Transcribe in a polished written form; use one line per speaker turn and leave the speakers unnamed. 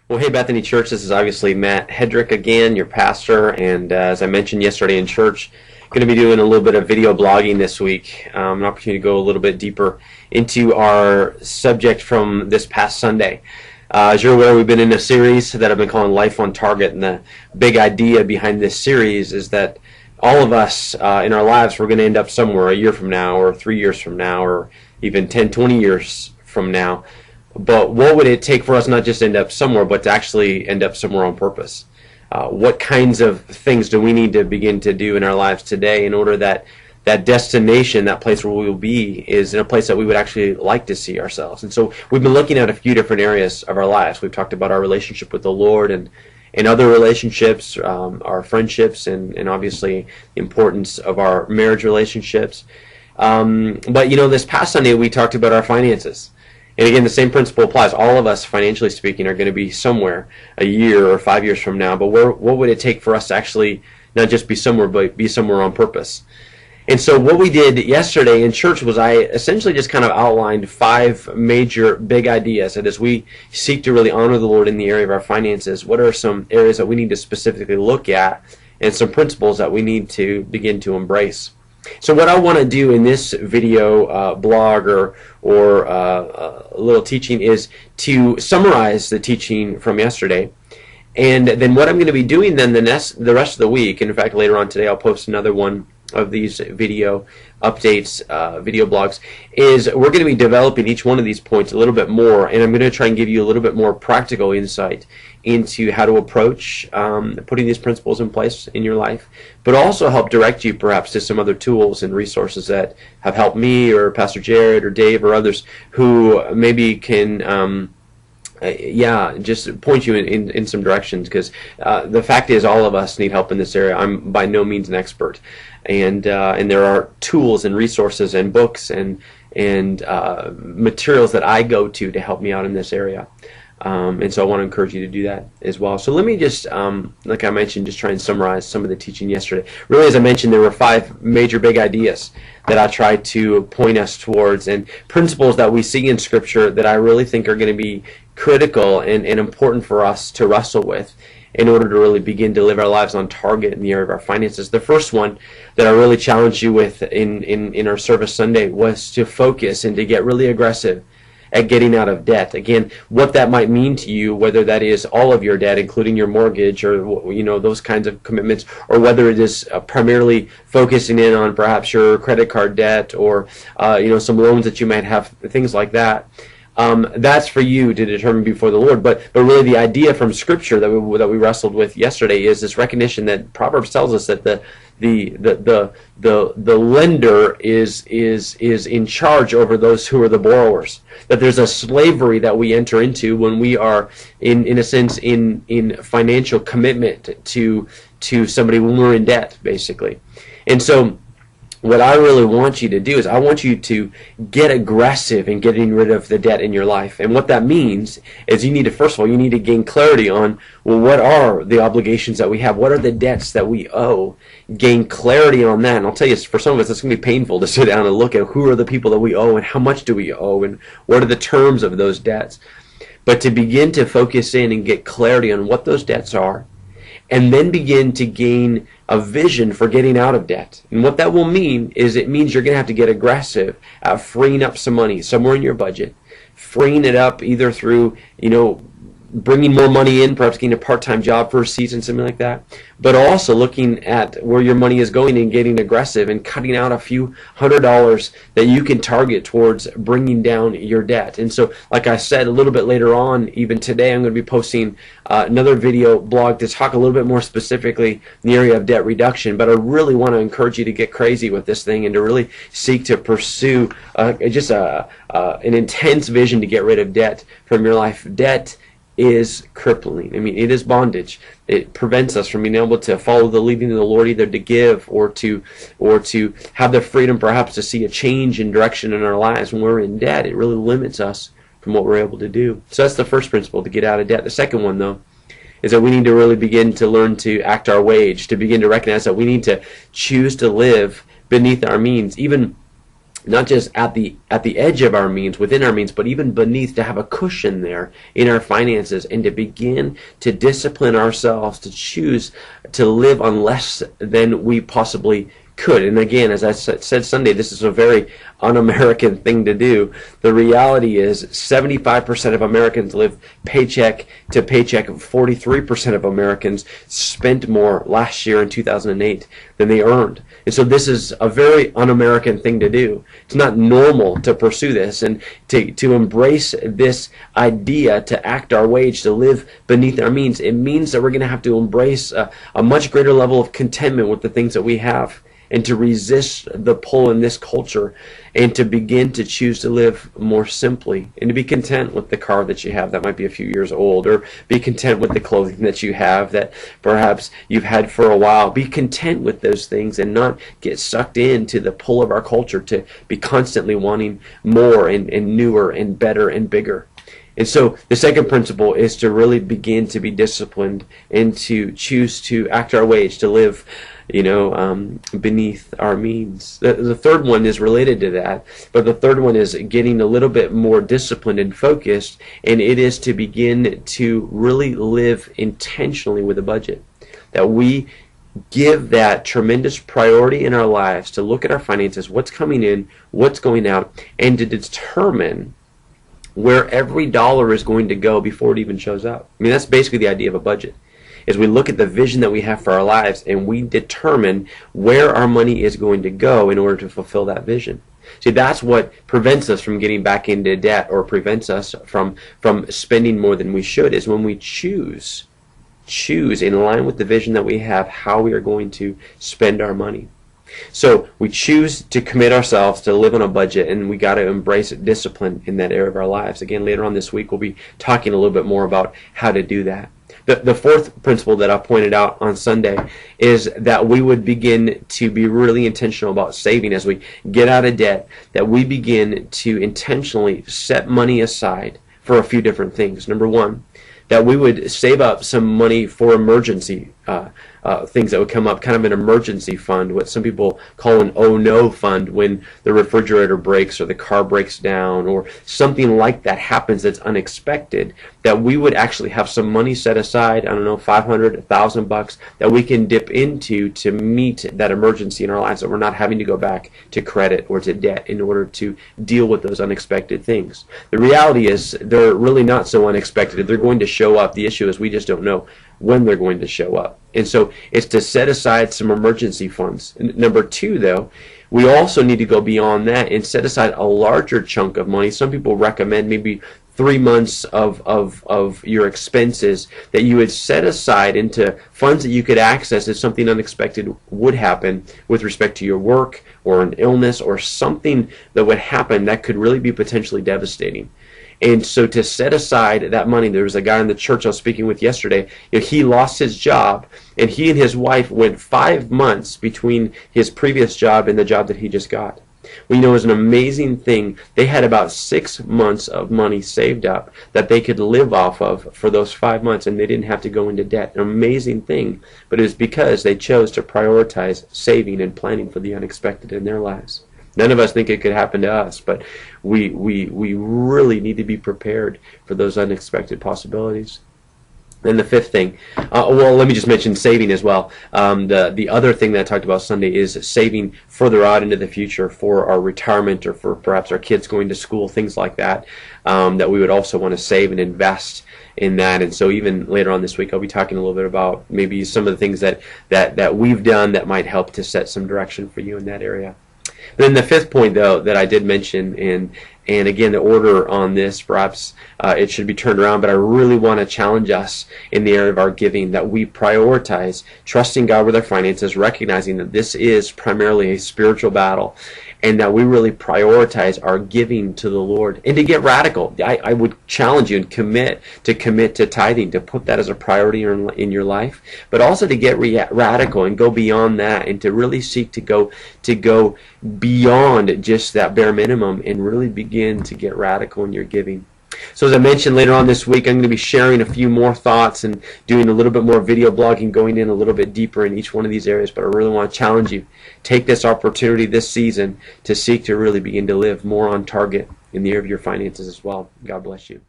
Well, hey, Bethany Church, this is obviously Matt Hedrick again, your pastor, and as I mentioned yesterday in church, going to be doing a little bit of video blogging this week, an opportunity to go a little bit deeper into our subject from this past Sunday. As you're aware, we've been in a series that I've been calling Life on Target, and the big idea behind this series is that all of us in our lives, we're going to end up somewhere a year from now, or 3 years from now, or even 10, 20 years from now. But what would it take for us not just to end up somewhere, but to actually end up somewhere on purpose? What kinds of things do we need to begin to do in our lives today in order that that destination, that place where we will be, is in a place that we would actually like to see ourselves? And so we've been looking at a few different areas of our lives. We've talked about our relationship with the Lord and other relationships, our friendships, and obviously the importance of our marriage relationships. But this past Sunday we talked about our finances. And again, the same principle applies. All of us, financially speaking, are going to be somewhere a year or 5 years from now. But what would it take for us to actually not just be somewhere, but be somewhere on purpose? And so what we did yesterday in church was I essentially just kind of outlined 5 major big ideas that as we seek to really honor the Lord in the area of our finances, what are some areas that we need to specifically look at and some principles that we need to begin to embrace. So what I want to do in this video blog or a little teaching is to summarize the teaching from yesterday, and then what I'm going to be doing then the rest of the week, and in fact later on today I'll post another one of these video updates, video blogs, is we're going to be developing each one of these points a little bit more, and I'm going to try and give you a little bit more practical insight into how to approach putting these principles in place in your life, but also help direct you perhaps to some other tools and resources that have helped me or Pastor Jared or Dave or others who maybe can just point you in some directions, because the fact is all of us need help in this area. I'm by no means an expert, and there are tools and resources and books and materials that I go to help me out in this area. And so I want to encourage you to do that as well. So let me just, like I mentioned, just try and summarize some of the teaching yesterday. Really, as I mentioned, there were 5 major big ideas that I tried to point us towards, and principles that we see in Scripture that I really think are going to be critical and important for us to wrestle with in order to really begin to live our lives on target in the area of our finances. The first one that I really challenged you with in our service Sunday was to focus and to get really aggressive at getting out of debt. Again, what that might mean to you, whether that is all of your debt, including your mortgage or those kinds of commitments, or whether it is primarily focusing in on perhaps your credit card debt or some loans that you might have, things like that. That's for you to determine before the Lord. But really, the idea from Scripture that we wrestled with yesterday is this recognition that Proverbs tells us that the lender is in charge over those who are the borrowers. That there's a slavery that we enter into when we are in a sense in financial commitment to somebody when we're in debt, basically. And so what I really want you to do is I want you to get aggressive in getting rid of the debt in your life. And what that means is you need to, first of all, you need to gain clarity on, well, what are the obligations that we have? What are the debts that we owe? Gain clarity on that. And I'll tell you, for some of us, it's going to be painful to sit down and look at who are the people that we owe and how much do we owe and what are the terms of those debts. But to begin to focus in and get clarity on what those debts are, and then begin to gain a vision for getting out of debt. And what that will mean is it means you're going to have to get aggressive at freeing up some money somewhere in your budget, freeing it up either through, bringing more money in, perhaps getting a part-time job for a season, something like that, but also looking at where your money is going and getting aggressive and cutting out a few $100s that you can target towards bringing down your debt. And so, like I said, a little bit later on, even today, I'm going to be posting another video blog to talk a little bit more specifically in the area of debt reduction, but I really want to encourage you to get crazy with this thing and to really seek to pursue an intense vision to get rid of debt from your life. Debt is crippling. I mean, it is bondage. It prevents us from being able to follow the leading of the Lord, either to give or to have the freedom perhaps to see a change in direction in our lives. When we're in debt, it really limits us from what we're able to do. So that's the first principle, to get out of debt. The second one, though, is that we need to really begin to learn to act our wage, to begin to recognize that we need to choose to live beneath our means, even not just at the edge of our means, within our means, but even beneath, to have a cushion there in our finances, and to begin to discipline ourselves to choose to live on less than we possibly could. And again, as I said Sunday, this is a very un-American thing to do. The reality is 75% of Americans live paycheck to paycheck. 43% of Americans spent more last year in 2008 than they earned. And so this is a very un-American thing to do. It's not normal to pursue this and to embrace this idea, to act our wage, to live beneath our means. It means that we're going to have to embrace a much greater level of contentment with the things that we have, and to resist the pull in this culture, and to begin to choose to live more simply, and to be content with the car that you have that might be a few years old, or be content with the clothing that you have that perhaps you've had for a while. Be content with those things and not get sucked into the pull of our culture to be constantly wanting more and newer and better and bigger. And so the second principle is to really begin to be disciplined and to choose to act our wage, to live beneath our means. The third one is related to that, but the third one is getting a little bit more disciplined and focused, and it is to begin to really live intentionally with a budget. That we give that tremendous priority in our lives to look at our finances, what's coming in, what's going out, and to determine where every dollar is going to go before it even shows up. I mean, that's basically the idea of a budget. Is we look at the vision that we have for our lives, and we determine where our money is going to go in order to fulfill that vision. See, that's what prevents us from getting back into debt, or prevents us from spending more than we should, is when we choose in line with the vision that we have how we are going to spend our money. So we choose to commit ourselves to live on a budget, and we got to embrace discipline in that area of our lives. Again, later on this week, we'll be talking a little bit more about how to do that. The fourth principle that I pointed out on Sunday is that we would begin to be really intentional about saving as we get out of debt, that we begin to intentionally set money aside for a few different things. Number one, that we would save up some money for emergency things that would come up, kind of an emergency fund, what some people call an oh no fund, when the refrigerator breaks or the car breaks down or something like that happens that's unexpected, that we would actually have some money set aside, I don't know, $500, $1,000 that we can dip into to meet that emergency in our lives, that we're not having to go back to credit or to debt in order to deal with those unexpected things. The reality is they're really not so unexpected. They're going to show up. The issue is we just don't know when they're going to show up. And so it's to set aside some emergency funds. Number two, though, we also need to go beyond that and set aside a larger chunk of money. Some people recommend maybe 3 months of your expenses that you would set aside into funds that you could access if something unexpected would happen with respect to your work or an illness or something that would happen that could really be potentially devastating. And so to set aside that money, there was a guy in the church I was speaking with yesterday, he lost his job, and he and his wife went 5 months between his previous job and the job that he just got. Well, it was an amazing thing. They had about 6 months of money saved up that they could live off of for those 5 months, and they didn't have to go into debt. An amazing thing, but it was because they chose to prioritize saving and planning for the unexpected in their lives. None of us think it could happen to us, but we really need to be prepared for those unexpected possibilities. And the fifth thing, well, let me just mention saving as well. The other thing that I talked about Sunday is saving further out into the future for our retirement or for perhaps our kids going to school, things like that, that we would also want to save and invest in that. And so even later on this week, I'll be talking a little bit about maybe some of the things that we've done that might help to set some direction for you in that area. Then the fifth point, though, that I did mention, and again, the order on this, perhaps it should be turned around, but I really want to challenge us in the area of our giving, that we prioritize trusting God with our finances, recognizing that this is primarily a spiritual battle, and that we really prioritize our giving to the Lord. And to get radical, I would challenge you and commit to tithing, to put that as a priority in your life, but also to get radical and go beyond that, and to really seek to go beyond just that bare minimum and really begin to get radical in your giving. So as I mentioned, later on this week, I'm going to be sharing a few more thoughts and doing a little bit more video blogging, going in a little bit deeper in each one of these areas. But I really want to challenge you. Take this opportunity this season to seek to really begin to live more on target in the area of your finances as well. God bless you.